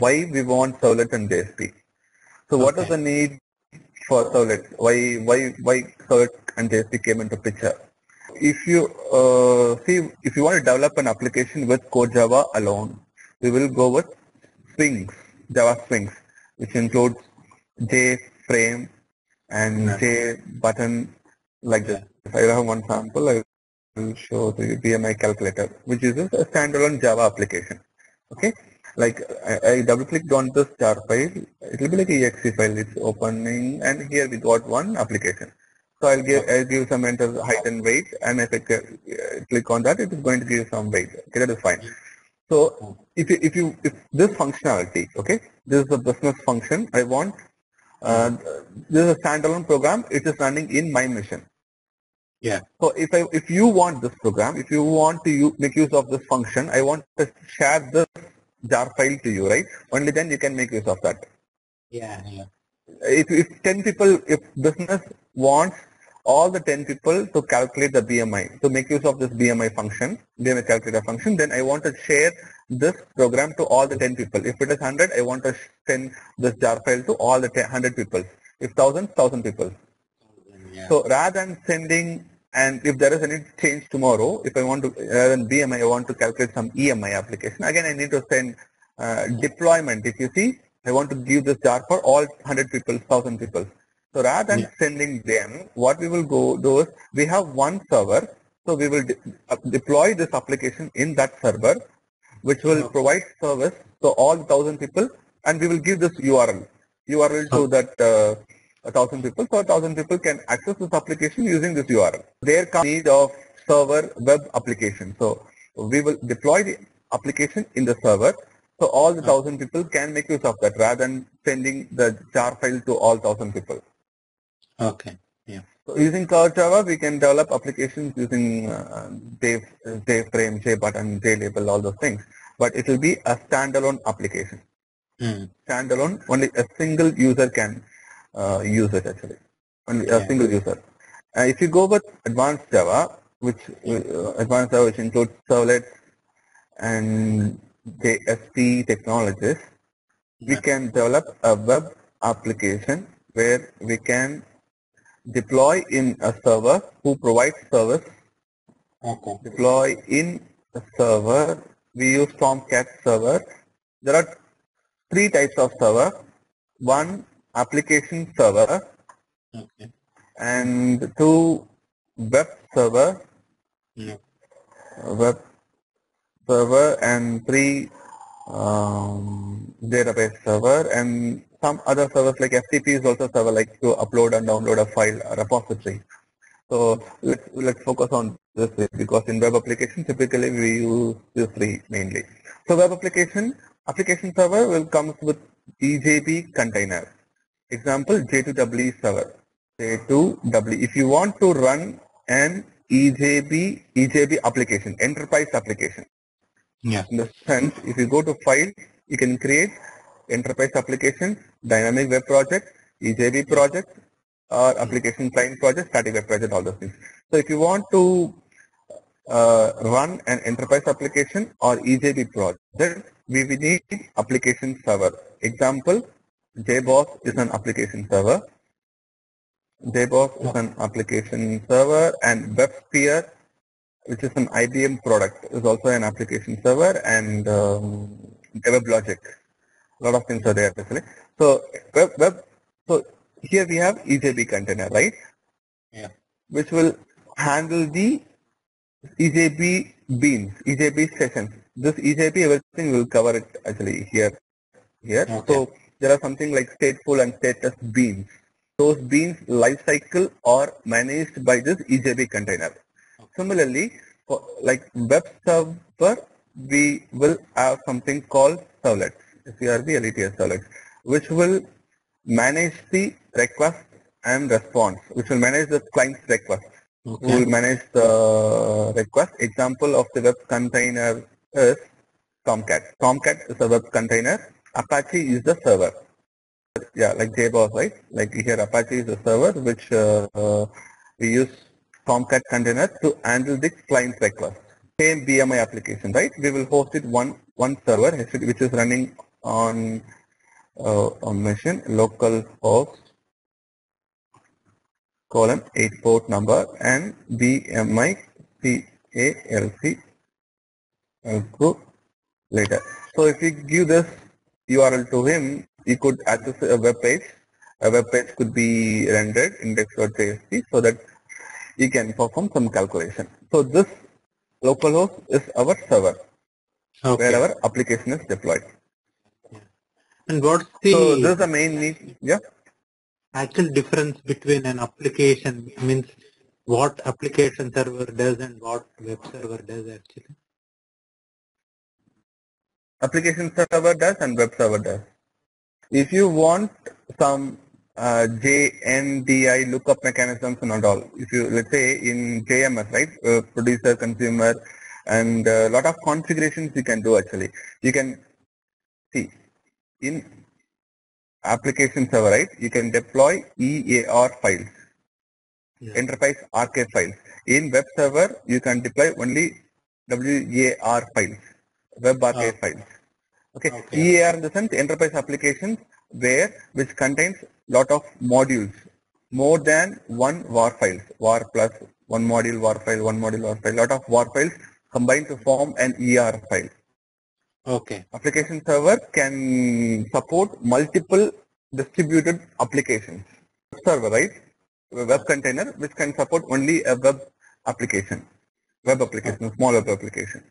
why we want servlets and JSP. So what is the need for servlets? Why servlets and JSP came into picture? If you if you want to develop an application with core Java alone, we will go with swings, Java swings, which includes JFrame and JButton, like this. If I have one sample, I will show the BMI calculator, which is a standalone Java application. Okay, like I double clicked on this jar file, it will be like a exe file. It's opening, and here we got one application. So I'll give some enter height and weight, and if I click on that, it is going to give some weight. Okay, that is fine. So if this functionality, okay, this is a business function. I want this is a standalone program. It is running in my machine. Yeah. So if you want this program, if you want to make use of this function, I want to share this jar file to you, right? Only then you can make use of that. Yeah. Yeah. If 10 people, if business wants all the 10 people to calculate the BMI, to make use of this BMI function, BMI calculator function, then I want to share this program to all the 10 people. If it is 100, I want to send this jar file to all the 100 people. If 1,000 people. Yeah. So rather than sending, and if there is any change tomorrow, if I want to, rather than BMI, I want to calculate some EMI application, again I need to send deployment. If you see, I want to give this jar for all 100 people, 1,000 people. So rather than sending them, what we will do is, we have one server, so we will deploy this application in that server, which will provide service to all 1,000 people, and we will give this URL to that 1,000 people, so 1,000 people can access this application using this URL. There comes need of server web application. So we will deploy the application in the server, so all the 1,000 people can make use of that rather than sending the jar file to all 1,000 people. Okay. Yeah. So using Core Java, we can develop applications using JFrame, JButton, JLabel, all those things. But it will be a standalone application. Standalone, only a single user can use it actually. Only a single user. If you go with Advanced Java, which includes servlets and JSP technologies, we can develop a web application where we can deploy in a server who provides service. Deploy in a server. We use Tomcat server. There are 3 types of server. One, application server, and 2, web server, and 3, database server, and some other servers like FTP is also server, like to upload and download a file repository. So let's focus on this because in web application typically we use these 3 mainly. So web application server will come with EJB container. Example, J2EE server. J2EE. If you want to run an EJB application, enterprise application. Yeah. In the sense, if you go to file, you can create enterprise application, dynamic web project, EJB project, or application client project, static web project, all those things. So if you want to run an enterprise application or EJB project, we will need application server. Example, JBoss is an application server. JBoss is an application server, and WebSphere, which is an IBM product, is also an application server, and WebLogic. A lot of things are there actually. So so here we have EJB container, right? Yeah. Which will handle the EJB beans, EJB sessions. This EJB, everything will cover it actually here. Okay. So there are something like stateful and status beans. Those beans lifecycle are managed by this EJB container. Similarly, for like web server, we will have something called servlets, CRB, LETS servlets, which will manage the request and response, which will manage the client's request. We will manage the request. Example of the web container is Tomcat. Tomcat is a web container. Apache is the server. Yeah, like JBoss, right? Like here Apache is the server, which we use Tomcat container to handle the client request. Same BMI application, right? We will host it one server which is running on a machine local host colon 8 port number and BMI CALC group later. So if we give this URL to him, he could access a web page. A web page could be rendered index.jsp so that he can perform some calculation. So this localhost is our server where our application is deployed. Yeah. And what's So the this is the main need. Yeah. actual difference between an application, means what application server does and what web server does actually? Application server does and web server does. If you want some JNDI lookup mechanisms and all, if you, let's say in JMS, right, producer, consumer, and a lot of configurations you can do actually. You can see in application server, right, you can deploy EAR files, enterprise archive files. In web server, you can deploy only WAR files, web archive files. Okay. EAR in the sense enterprise applications which contains lot of modules, more than one WAR files, WAR plus one module WAR file, one module WAR file, lot of WAR files combined to form an EAR file. Okay. Application server can support multiple distributed applications. Server, right? A web container which can support only a web application, small web application.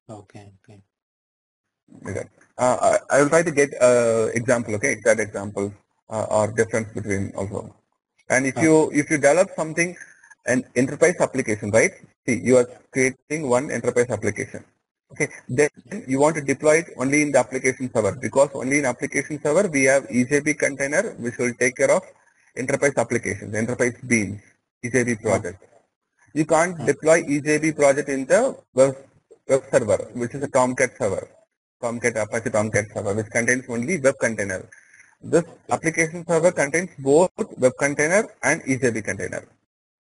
Okay. Okay. Okay. I will try to get example, okay, exact examples or difference between also. And if you develop something, an enterprise application, right? See, you are creating one enterprise application. Okay, then you want to deploy it only in the application server, because only in application server we have EJB container which will take care of enterprise applications, enterprise beans, EJB project. You can't deploy EJB project in the web server, which is a Tomcat server, Apache Tomcat server, which contains only web container. This application server contains both web container and EJB container.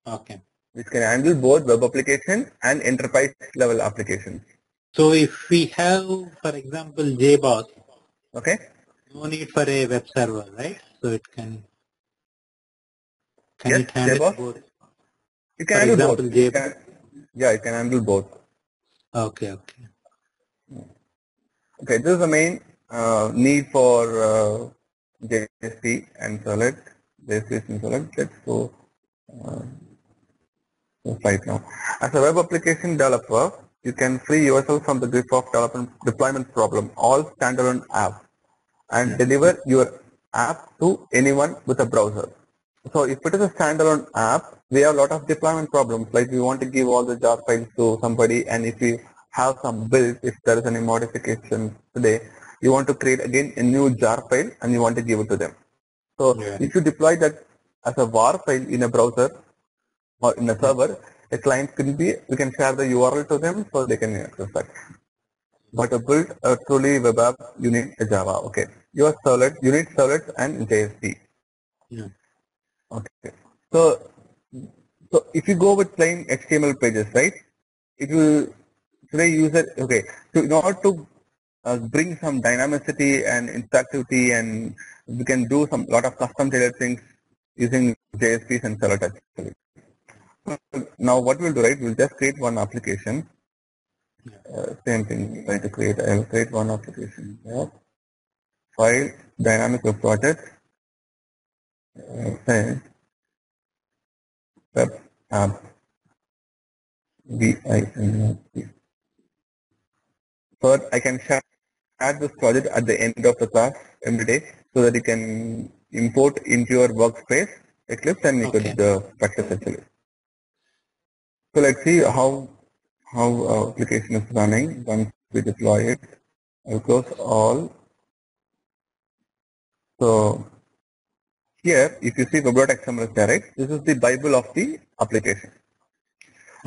Okay. Which can handle both web applications and enterprise level applications. So if we have, for example, JBoss, okay, no need for a web server, right? So it can yes, it handle JBoss? both? You can For handle example, both. JBoss. Yeah, you can handle both. Okay, okay. Okay, this is the main need for JSP and Servlet. JSP and Servlet. Let's go right now. As a web application developer, you can free yourself from the grip of deployment problem, all standalone apps, and deliver your app to anyone with a browser. So if it is a standalone app, we have a lot of deployment problems, like we want to give all the jar files to somebody, and if we have some build, if there is any modification today, you want to create again a new jar file and you want to give it to them. So if you deploy that as a WAR file in a browser or in a server, a client we can share the URL to them so they can access that. But to build a truly web app, you need a Java. Okay, you need servlets and JSP. Yeah. Okay. So if you go with plain HTML pages, right? It will today user. Okay. So in order to bring some dynamicity and interactivity, and we can do some lot of custom tailored things using JSPs and servlets actually. So now what we'll do, right? We'll just create one application. Same thing. Try to create. I will create one application. File dynamic web project. Web app. BINP. So I can share this project at the end of the class every day, so that you can import into your workspace Eclipse and you could practice actually. So let's see how application is running once we deploy it. I'll close all. So here, if you see web.xml is there, right? This is the Bible of the application.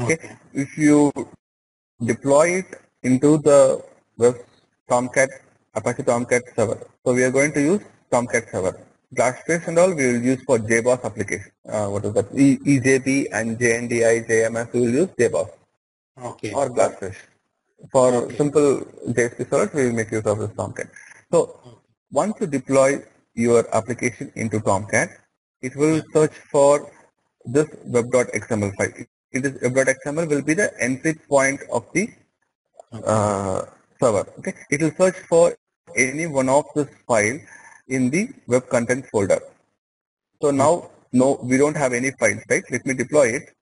Okay. If you deploy it into the web Apache Tomcat server. So we are going to use Tomcat server. Glassface and all we will use for JBoss application. What is that? EJB and JNDI, JMS, we will use JBoss. Okay. Or Glassfish. For simple JSP servers, we will make use of this Tomcat. So once you deploy your application into Tomcat, it will search for this web.xml file. It is web.xml will be the entry point of the server. Okay, it will search for any one of this file in the web content folder. So now, no, we don't have any files, right? Let me deploy it.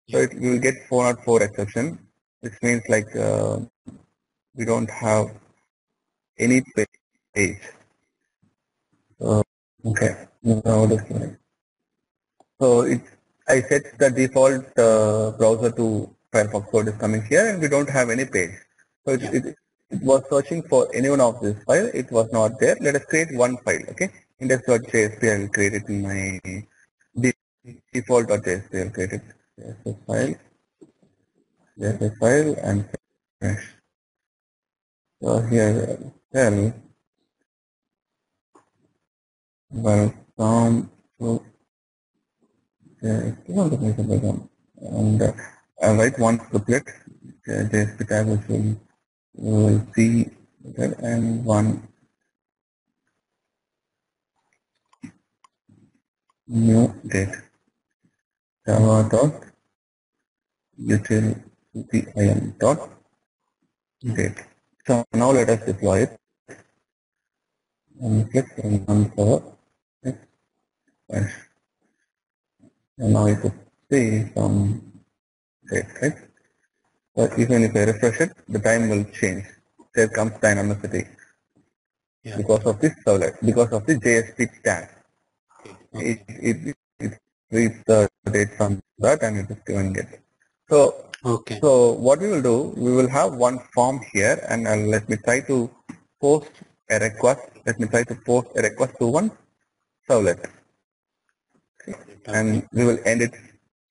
So we will get 404 exception. This means like we don't have any page. Okay, now this one. So I set the default browser to Firefox code is coming here, and we don't have any page. So it was searching for any one of this file. It was not there. Let us create one file. Okay, index.jsp. I will create it in my default.jsp. I will create it. JSP file, and finish. So here, tell welcome to and I'll write one couplet, JSP tag, which we will see, and one new date, java dot util dot date. So now let us deploy it and click on server. And now you could see some date, right? But even if I refresh it, the time will change. There comes dynamicity because of this servlet, because of the JSP tag. It reads the date from that and it is giving it. So, so what we will do, we will have one form here, and let me try to post a request. Let me try to post a request to one servlet. And we will end it.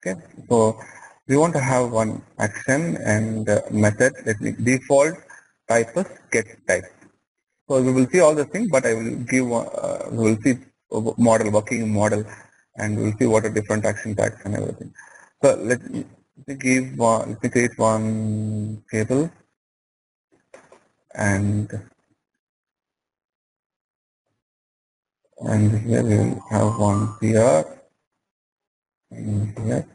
Okay, so we want to have one action and method. Let me default type is get type. So we will see all the things, but I will give we will see model, working model, and we will see what are different action tags and everything. So let me give let me create one table, and here we will have one PR, and here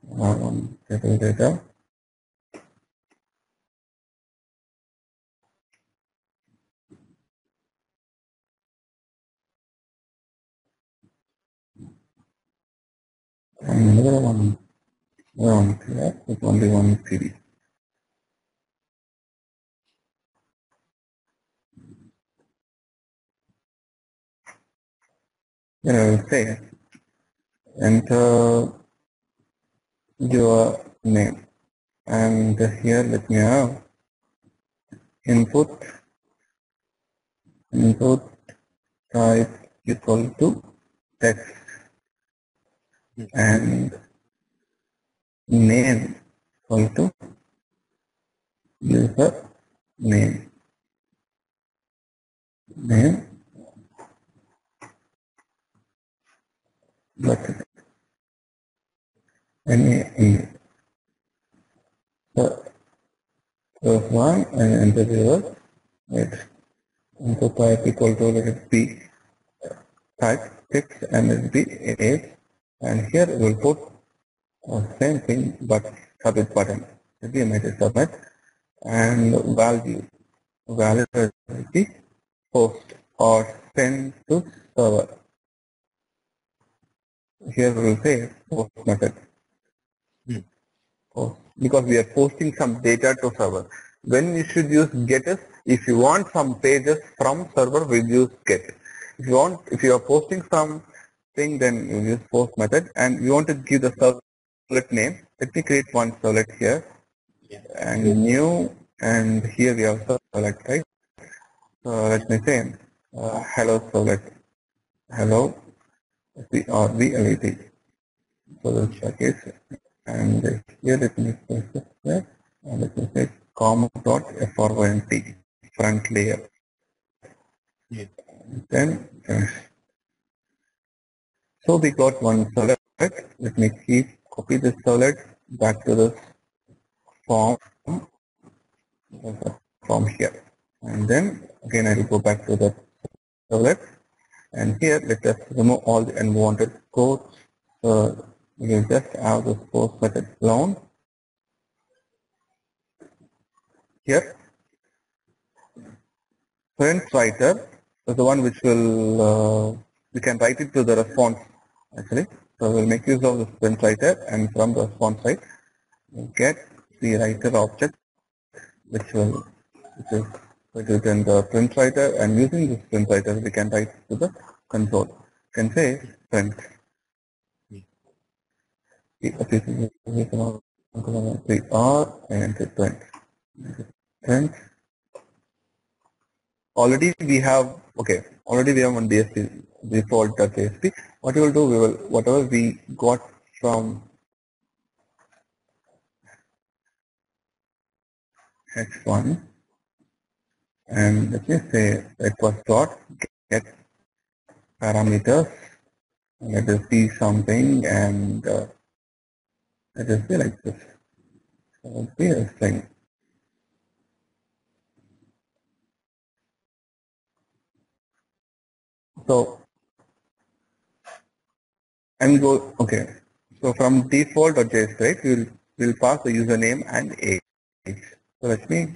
one table data. And another one here with only one CD. Then I will say enter your name, and here let me have input type equal to text, and name equal to user name. That's it. So first one, and enter the word. Wait. Input type equal to, let it be type text, and let it be age, and here we will put same thing but submit button. Let the image is submit, and value will be post or send to server. Here we will say post method. Because we are posting some data to server. When you should use get is if you want some pages from server, we use get. If you are posting something, then you use post method, and you want to give the servlet name. Let me create one servlet here, and new, and here we have servlet, right? So let me say hello servlet, hello VLET. So that's the case. And here let me specify, and let me say com.front front layer. Then finish. So we got one servlet. Let me copy this servlet back to the form here, and then Again, I will go back to the servlet, and here let us remove all the unwanted codes. So we will just have this post method alone. Here, print writer is the one which will we can write it to the response actually. So we'll make use of this print writer, and from the response side, we'll get the writer object, which is in the print writer, and using this print writer, we can write to the console. You can say print. We are and say print. Print. Already we have one DSP default.jsp. What we will do, we will whatever we got from H1, and let me say request dot get parameters. Let us see something, and let us be like this. So let's be a string. So and go okay. So from default.js, right, we'll pass the username and age. So let me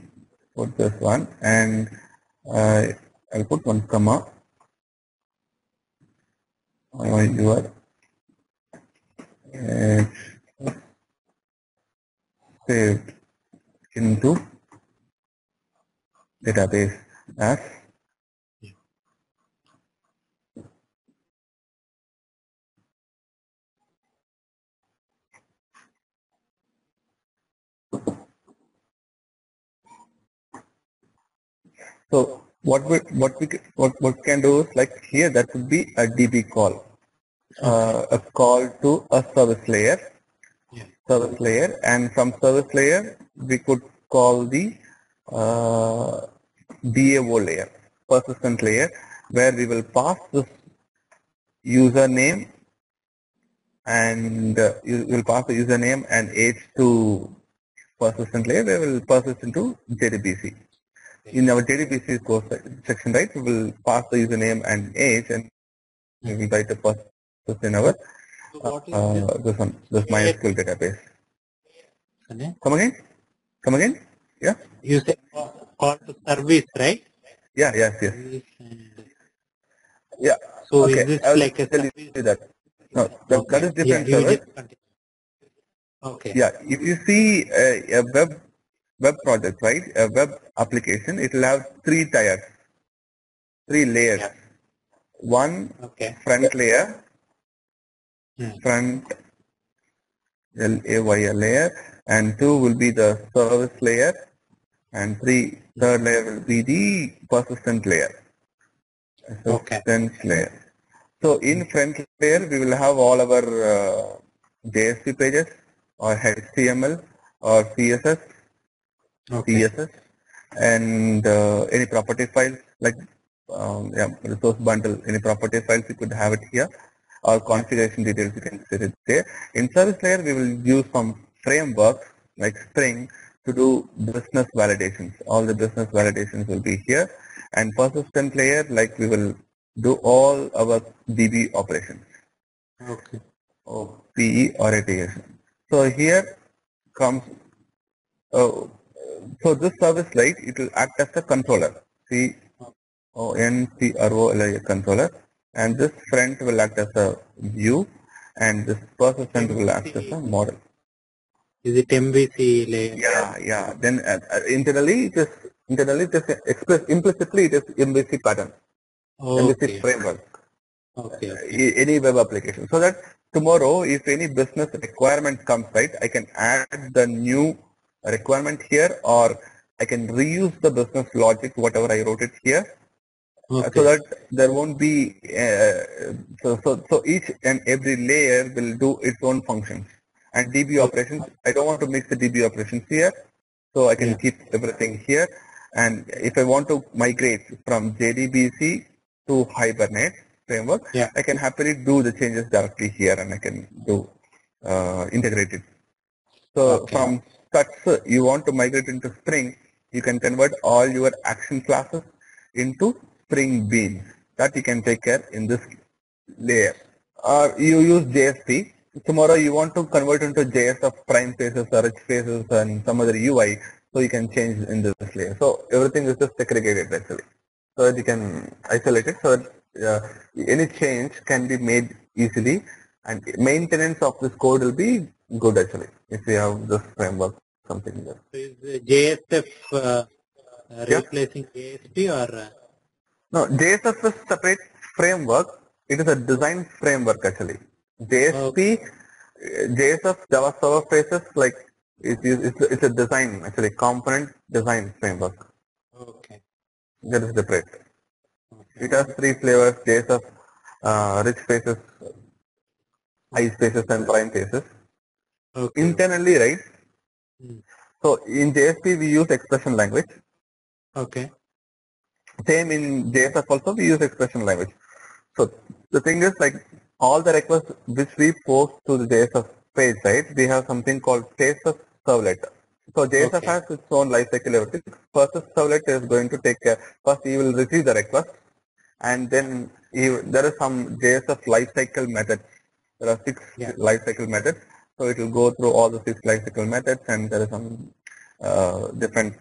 put this one, and I'll put one comma. Your saved into database as so what we can do is like here that would be a DB call, a call to a service layer. Service layer, and from service layer we could call the DAO layer, persistent layer, where we will pass this username and you will pass the username and age to persistent layer, where we will persist into JDBC. In our JDBC course section, right, we will pass the username and age, and we will try to persist in our this MySQL database. Come again? Yeah. You say call to service, right? Yeah. Yes. Yeah. So okay. is this I'll like a tell service? you that. No, that is different service. Okay. Yeah. If you see a web project, right, a web application, it will have three tiers, three layers. Yeah. One front layer, front LAYR layer, and two will be the service layer, and third layer will be the persistent layer. Persistent layer. So in front layer we will have all our JSP pages or HTML or CSS, and any property files like resource bundle, any property files you could have it here, or configuration details you can set it there. In service layer we will use some frameworks like Spring to do business validations. All the business validations will be here, and persistent layer, like we will do all our DB operations. PE or ATS. So here comes so this service, right, it will act as a controller. CONTROL controller, and this front will act as a view, and this persistent will act as a model. Is it MVC layer? Yeah. Then internally it is implicitly it is MVC pattern, MVC framework. Any web application. So that tomorrow, if any business requirement comes, right, I can add the new requirement here, or I can reuse the business logic, whatever I wrote it here, so that there won't be so each and every layer will do its own functions. And DB operations, I don't want to mix the DB operations here, so I can keep everything here. And if I want to migrate from JDBC to Hibernate framework, I can happily do the changes directly here, and I can do integrate it. So from Struts, you want to migrate into Spring, you can convert all your action classes into string beans. That you can take care in this layer. Or you use JSP. Tomorrow you want to convert into JS of prime faces or rich faces and some other UI, so you can change in this layer. So everything is just segregated actually, so that you can isolate it, so that any change can be made easily, and maintenance of this code will be good actually if you have this framework, something like that. So is the JSF Yeah. replacing JSP or? No, JSF is separate framework. It is a design framework actually. JSP, JSF Java Server Faces, like it's a design actually, component design framework. Okay. That is separate. Okay. It has three flavors: JSF, rich faces, high faces, and prime faces. Okay. Internally, right? So in JSP we use expression language. Okay. Same in JSF also we use expression language. So the thing is, like, all the requests which we post to the JSF page, right? We have something called JSF servlet. So JSF has its own lifecycle everything. First servlet is going to take care. First he will receive the request, and then there is some JSF lifecycle methods. There are 6 lifecycle methods. So it will go through all the 6 lifecycle methods, and there is some different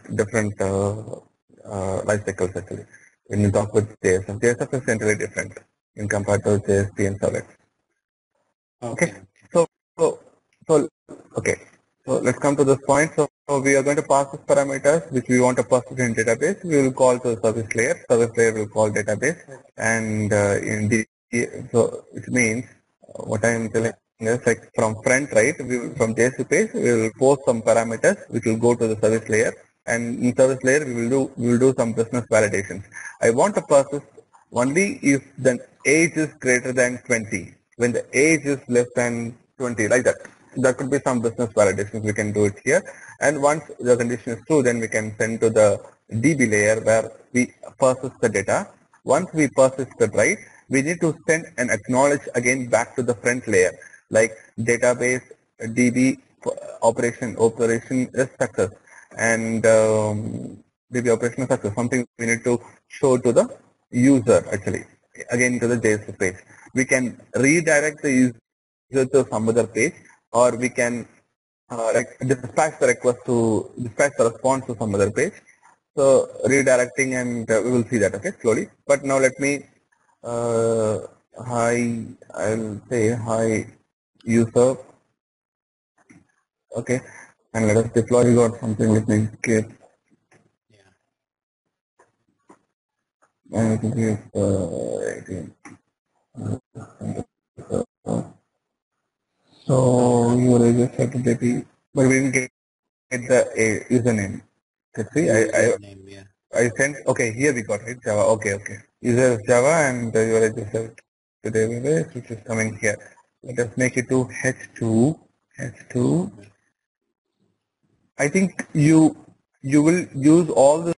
lifecycles actually. When you talk with JSF, JSF is entirely different in compared to JSP and Servlets. Okay. So okay. So let's come to this point. So we are going to pass these parameters which we want to pass in database. We will call to the service layer. Service layer will call database, and so it means what I am telling is, like, from front, right? From JSP page we will post some parameters which will go to the service layer, and in service layer we will do some business validations. I want to pass this only if the age is greater than 20. When the age is less than 20, like that. There could be some business validations, we can do it here. And once the condition is true, then we can send to the DB layer where we persist the data. Once we persist it, right, we need to send and acknowledge again back to the front layer, like database DB operation is success, and DB operation is success, something we need to show to the user actually, again to the JSP page. We can redirect the user to some other page, or we can like dispatch the response to some other page. So redirecting, and we will see that, okay, slowly. But now let me I'll say hi user, okay, and let us deploy. We got something, let me get. And so you will just have to get the, but we didn't get the username. Let's see, I sent, okay, here we got it, Java, okay. User is Java, and you will register to database, which is coming here. Let us make it to H2. I think you will use all the